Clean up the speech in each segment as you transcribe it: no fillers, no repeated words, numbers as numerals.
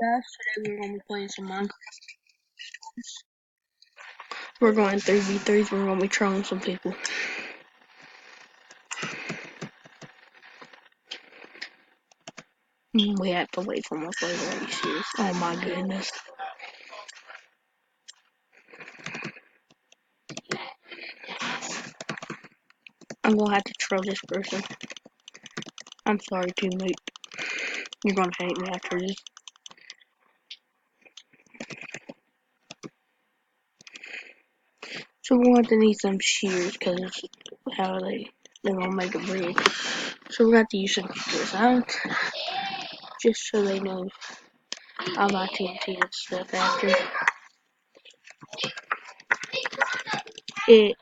Guys, today we're gonna be playing some Minecraft. We're going 3v3s. We're gonna be trolling some people. We have to wait for my flavor. Are you serious? Oh my goodness. I'm gonna have to troll this person. I'm sorry, teammate. You're gonna hate me after this. So we're going to need some shears because it's how they're gonna make a bridge. So we're gonna have to use some shears out just so they know all my TNT and stuff after. It,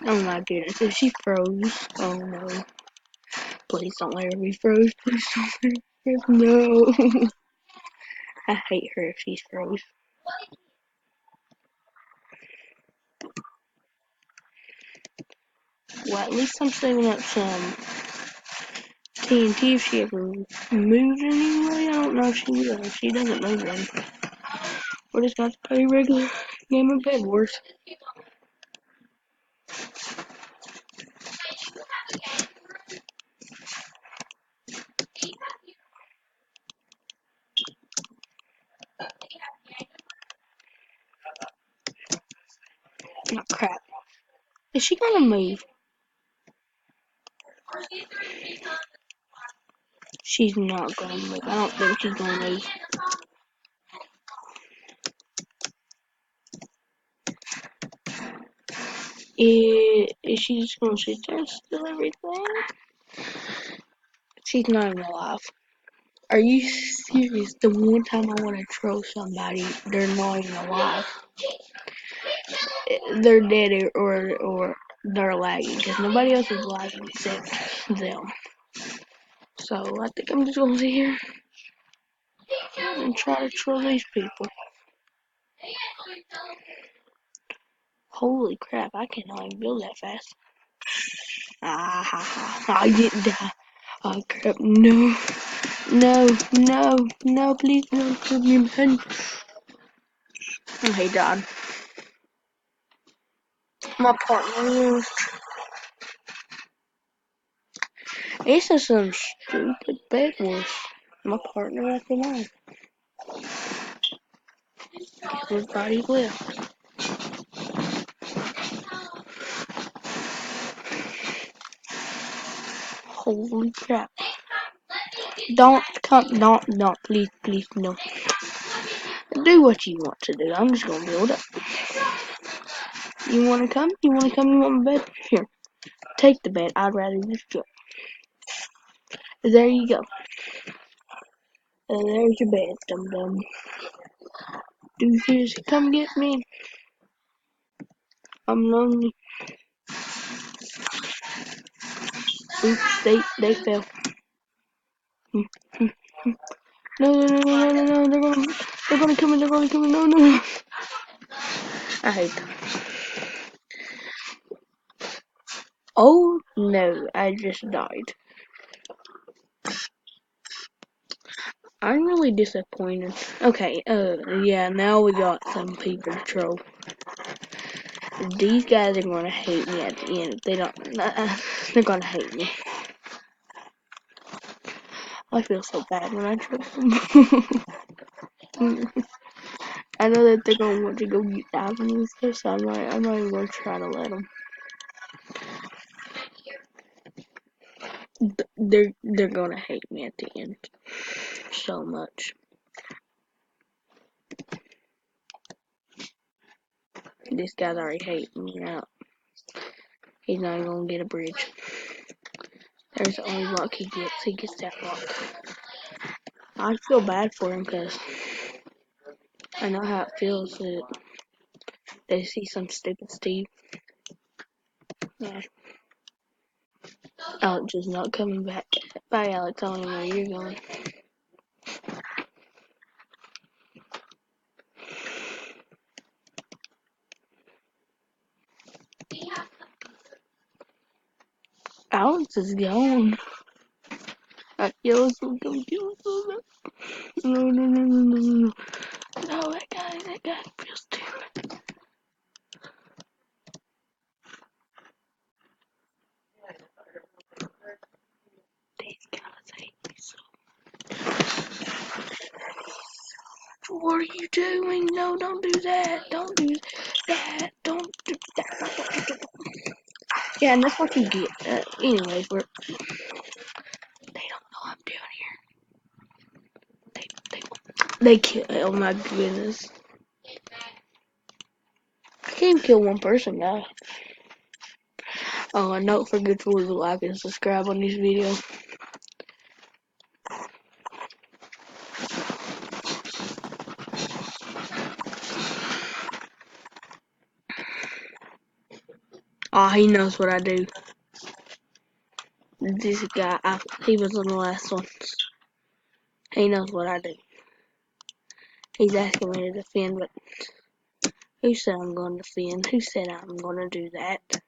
oh my goodness, if she froze, oh no. Please don't let her be froze. Please don't let her be froze. No. I hate her if she's froze. Well, at least I'm saving up some TNT if she ever moves anyway. I don't know if she will. She doesn't move then. We're just about to play a regular game of Bed Wars. Oh crap. Is she gonna move? She's not gonna move. I don't think she's gonna move. Is she just gonna sit there and steal everything? She's not even alive. Are you serious? The one time I want to troll somebody, they're not even alive. They're dead or they're lagging because nobody else is lagging except them. So I think I'm just gonna sit here and try to troll these people. Holy crap! I cannot even build that fast. Ah ha ha! I didn't die. Oh crap! No, no, no, no! Please don't kill me, man. Oh, he died. My partner was. This is some stupid bed wars. My partner after mine. Everybody left. Holy crap. Don't come, don't, please, please, no. Do what you want to do. I'm just gonna build up. You wanna come? You wanna come? You want my bed? Here, take the bed. I'd rather just go. There you go. There's your bed, dum dum. Deuces, come get me. I'm lonely. Oops, they fell. No, no, no, no, no, no, they're gonna kill me, they're gonna kill me, no, no. I hate them. Oh no, I just died. I'm really disappointed. Okay, yeah, now we got some people to troll. These guys are gonna hate me at the end. If they don't, they're gonna hate me. I feel so bad when I troll them. I know that they're gonna want to go get diamonds and stuff, so I'm not even gonna try to let them. They're gonna hate me at the end so much. This guy's already hating me out. He's not even gonna get a bridge. There's the only luck he gets. He gets that luck. I feel bad for him because I know how it feels that they see some stupid Steve. Yeah. Alex is not coming back. Bye, Alex. I don't know where you're going. Alex is gone. Kill us, come kill us. No, no, no, no, no, no. No, that guy feels stupid. These guys hate me so much. What are you doing? No, don't do that. Don't do that. Don't do that. Yeah, and that's what you get. Anyways, they don't know what I'm doing here. They kill. Oh my goodness. I can't even kill one person, guys. Oh, a note for good to leave a like and subscribe on this video. Oh, he knows what I do. This guy, he was on the last one. He knows what I do. He's asking me to defend, but who said I'm going to defend? Who said I'm going to do that?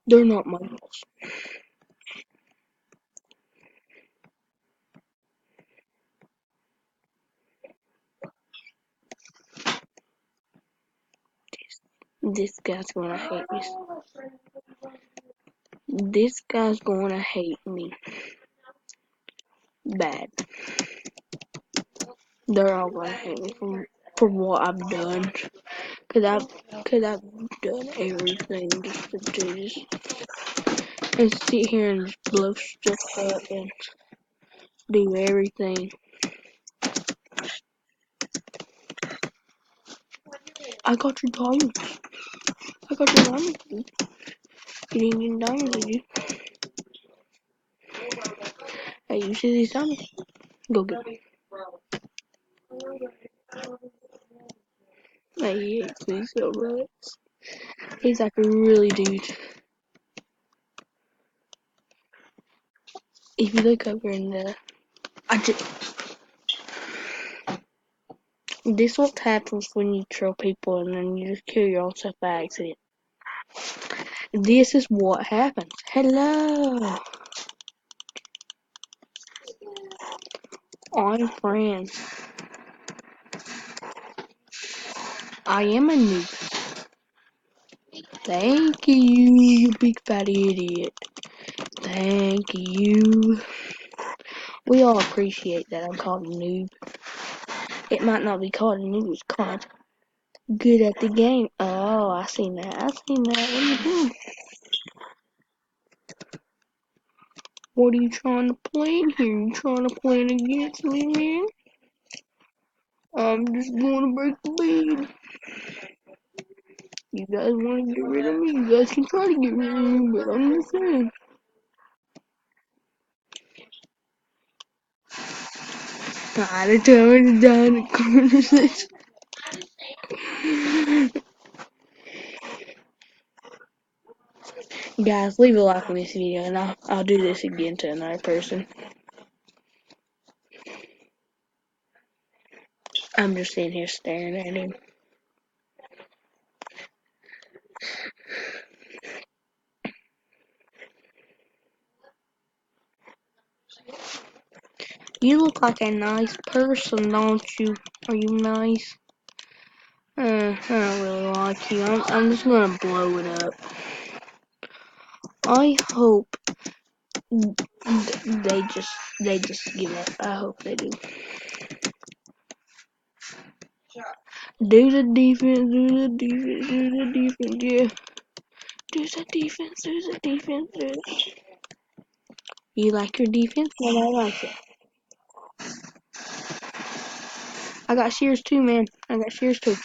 They're not my boss. This guy's going to hate me. This guy's going to hate me. Bad. They're all going to hate me for what I've done. Cause I've done everything just to do this. And sit here and just blow stuff up and do everything. I got your diamonds. I got your diamonds. You didn't get diamonds, did you? Hey, you see these diamonds? Go get them. Hey, he hates me so much. He's like a really dude. If you look over in the... This what happens when you troll people and then you just kill your own self by accident. This is what happens. Hello. I'm friends. I am a noob. Thank you, you big fat idiot. Thank you. We all appreciate that I'm called a noob. It might not be called a noob, it's called good at the game. Oh, I seen that. I seen that. What are you doing? What are you trying to plan here? You trying to plan against me, man? I'm just gonna break the bed. You guys wanna get rid of me? You guys can try to get rid of me, but I'm just saying. Gotta turn it down the conversation. Guys, leave a like on this video and I'll do this again to another person. I'm just sitting here staring at him. You look like a nice person, don't you? Are you nice? I don't really like you. I'm just gonna blow it up. I hope they just give up. I hope they do. Do the defense, do the defense, do the defense, yeah. Do the defense, do the defense, do it. You like your defense? Well, I like it. I got shears too, man. I got shears too.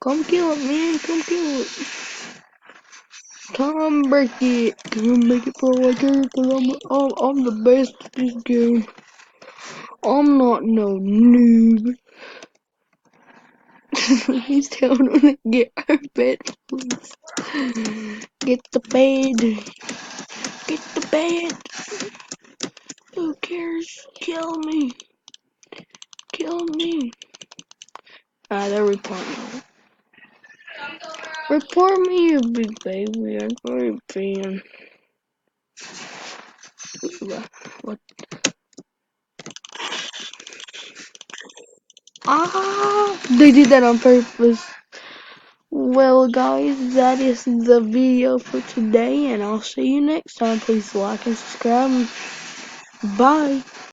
Come kill it, man. Come kill it. Come break it. Come make it for like her, cause I'm the best at this game. I'm not no noob. He's telling him to get our bed, please. Get the bed. Get the bed. Who cares? Kill me. Kill me. They're reporting me. Report me, you big baby. I'm going to be What? Ah! They did that on purpose. Well, guys, that is the video for today, and I'll see you next time. Please like and subscribe. Bye.